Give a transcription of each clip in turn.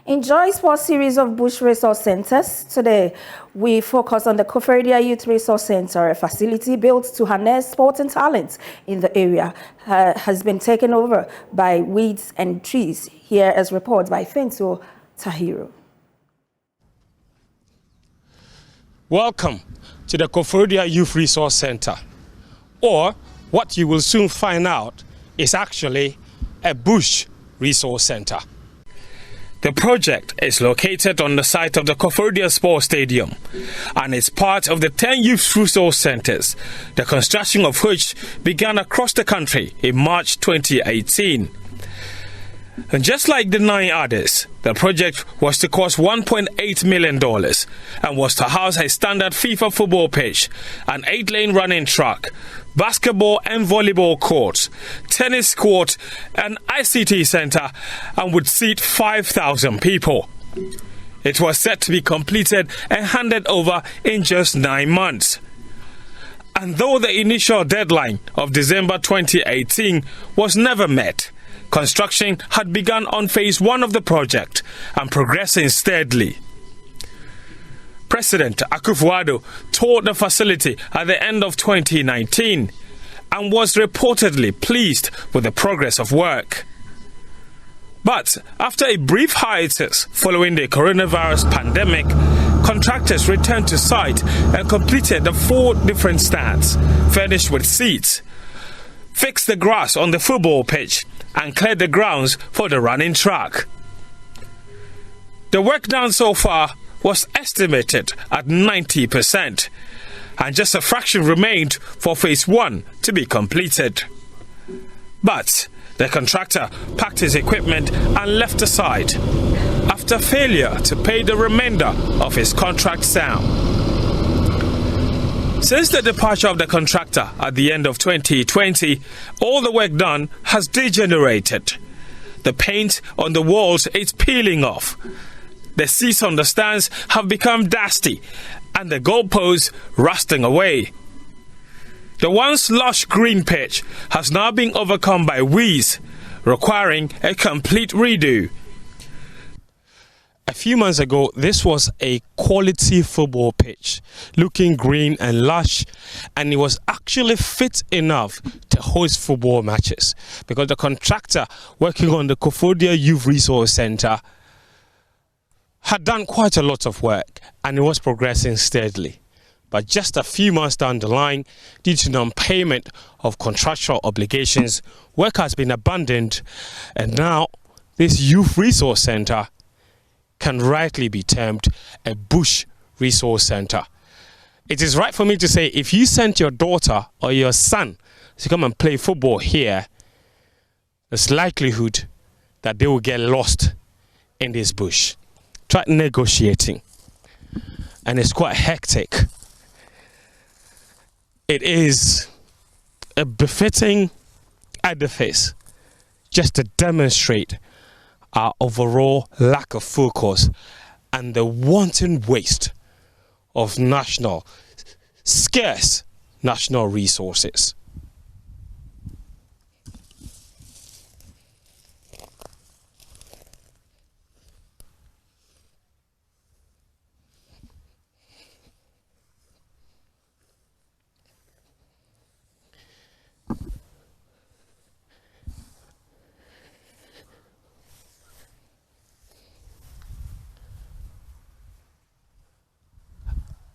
Enjoy sports series of Bush Resource Centers. Today, we focus on the Koforidua Youth Resource Center, a facility built to harness sporting talents in the area, has been taken over by weeds and trees. Here is reports by Fento Tahiru. Welcome to the Koforidua Youth Resource Center, or what you will soon find out is actually a Bush Resource Center. The project is located on the site of the Koforidua Sports Stadium and is part of the 10 youth resource centers, the construction of which began across the country in March 2018. And just like the 9 others, the project was to cost $1.8 million and was to house a standard FIFA football pitch, an 8-lane running track, basketball and volleyball courts, tennis court, an ICT center, and would seat 5,000 people. It was set to be completed and handed over in just 9 months. And though the initial deadline of December 2018 was never met, construction had begun on phase 1 of the project and progressing steadily. President Koforidua toured the facility at the end of 2019 and was reportedly pleased with the progress of work. But after a brief hiatus following the coronavirus pandemic, contractors returned to site and completed the 4 different stands, furnished with seats, fixed the grass on the football pitch, and cleared the grounds for the running track. The work done so far was estimated at 90%, and just a fraction remained for phase 1 to be completed. But the contractor packed his equipment and left the site after failure to pay the remainder of his contract sum. Since the departure of the contractor at the end of 2020, all the work done has degenerated. The paint on the walls is peeling off. The seats on the stands have become dusty and the goalposts rusting away. The once lush green pitch has now been overcome by weeds, requiring a complete redo. A few months ago, this was a quality football pitch, looking green and lush, and it was actually fit enough to host football matches because the contractor working on the Koforidua Youth Resource Center had done quite a lot of work and it was progressing steadily. But just a few months down the line, due to non-payment of contractual obligations, work has been abandoned, and now this Youth Resource Center can rightly be termed a Bush Resource Center. It is right for me to say, if you sent your daughter or your son to come and play football here, there's likelihood that they will get lost in this bush. Try negotiating, and it's quite hectic. It is a befitting edifice just to demonstrate our overall lack of focus and the wanton waste of scarce national resources.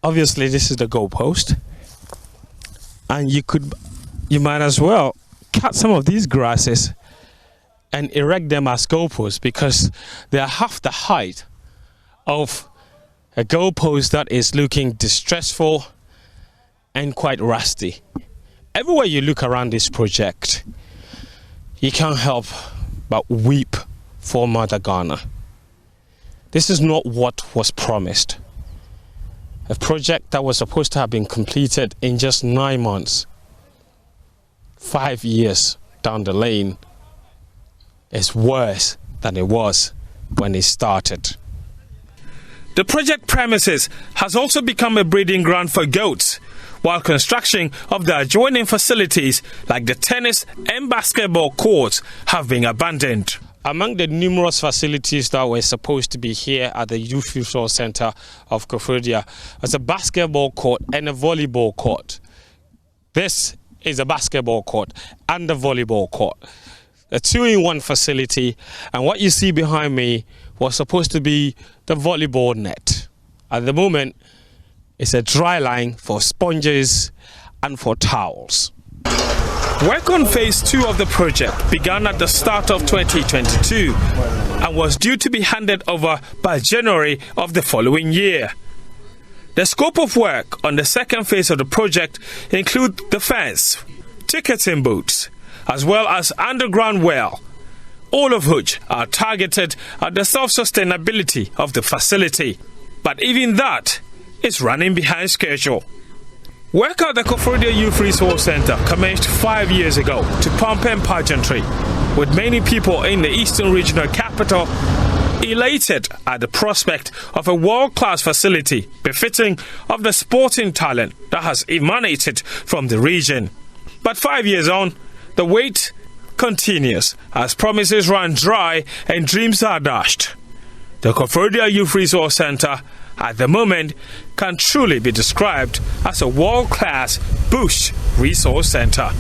Obviously, this is the goalpost, and you might as well cut some of these grasses and erect them as goalposts because they are half the height of a goalpost that is looking distressful and quite rusty. Everywhere you look around this project, you can't help but weep for Mother Ghana. This is not what was promised. A project that was supposed to have been completed in just 9 months, 5 years down the lane, is worse than it was when it started. The project premises has also become a breeding ground for goats, while construction of the adjoining facilities like the tennis and basketball courts have been abandoned. Among the numerous facilities that were supposed to be here at the Youth Resource Center of Koforidua was a basketball court and a volleyball court. This is a basketball court and a volleyball court. A two-in-one facility, and what you see behind me was supposed to be the volleyball net. At the moment, it's a dry line for sponges and for towels. Work on phase 2 of the project began at the start of 2022 and was due to be handed over by January of the following year. The scope of work on the second phase of the project include the fence, ticketing booths, as well as underground well, all of which are targeted at the self-sustainability of the facility. But even that is running behind schedule. Work at the Koforidua Youth Resource Center commenced 5 years ago to pomp and pageantry, with many people in the Eastern Regional Capital elated at the prospect of a world-class facility befitting of the sporting talent that has emanated from the region. But 5 years on, the wait continues as promises run dry and dreams are dashed. The Koforidua Youth Resource Center at the moment can truly be described as a world-class bush resource center.